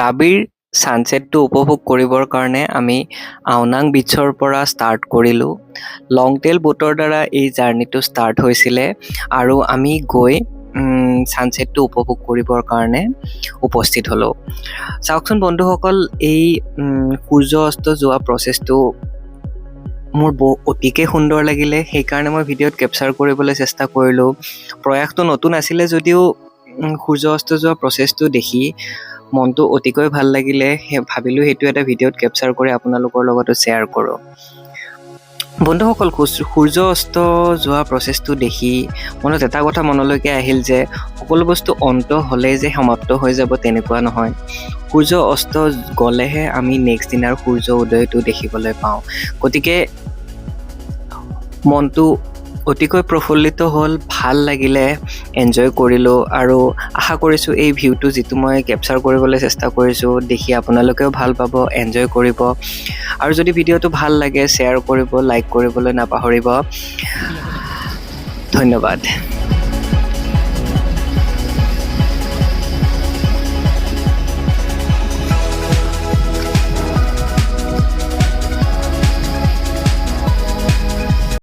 krabiৰ ছানছেটটো উপভোগ কৰিবৰ কাৰণে আমি আওনাং বিচৰ পৰা ষ্টাৰ্ট কৰিলোঁ। লং টেইল বোটৰ দ্বাৰা এই জাৰ্ণিটো ষ্টাৰ্ট হৈছিলে আৰু আমি গৈ ছানছেটটো উপভোগ কৰিবৰ কাৰণে উপস্থিত হ'লোঁ। চাওকচোন বন্ধুসকল, এই সূৰ্য অস্ত যোৱা প্ৰচেছটো মোৰ অতিকৈ সুন্দৰ লাগিলে, সেইকাৰণে মই ভিডিঅ'ত কেপচাৰ কৰিবলৈ চেষ্টা কৰিলোঁ। প্ৰয়াসটো নতুন আছিলে যদিও সূৰ্য অস্ত যোৱা প্ৰচেছটো দেখি মনটো অতিকৈ ভাল লাগিলে। ভাবিলোঁ সেইটো এটা ভিডিঅ'ত কেপচাৰ কৰি আপোনালোকৰ লগতো শ্বেয়াৰ কৰোঁ। বন্ধুসকল, সূৰ্য অস্ত যোৱা প্ৰচেছটো দেখি মনত এটা কথা মনলৈকে আহিল যে সকলো বস্তু অন্ত হ'লেই যে সমাপ্ত হৈ যাব তেনেকুৱা নহয়। সূৰ্য অস্ত গ'লেহে আমি নেক্সট দিনাৰ সূৰ্য উদয়টো দেখিবলৈ পাওঁ। গতিকে মনটো অতিকৈ প্ৰফুল্লিত হ'ল, ভাল লাগিলে, এনজয় কৰিলোঁ আৰু আশা কৰিছোঁ এই ভিউটো যিটো মই কেপচাৰ কৰিবলৈ চেষ্টা কৰিছোঁ দেখি আপোনালোকেও ভাল পাব, এনজয় কৰিব। আৰু যদি ভিডিঅ'টো ভাল লাগে শ্বেয়াৰ কৰিব, লাইক কৰিবলৈ নাপাহৰিব। ধন্যবাদ।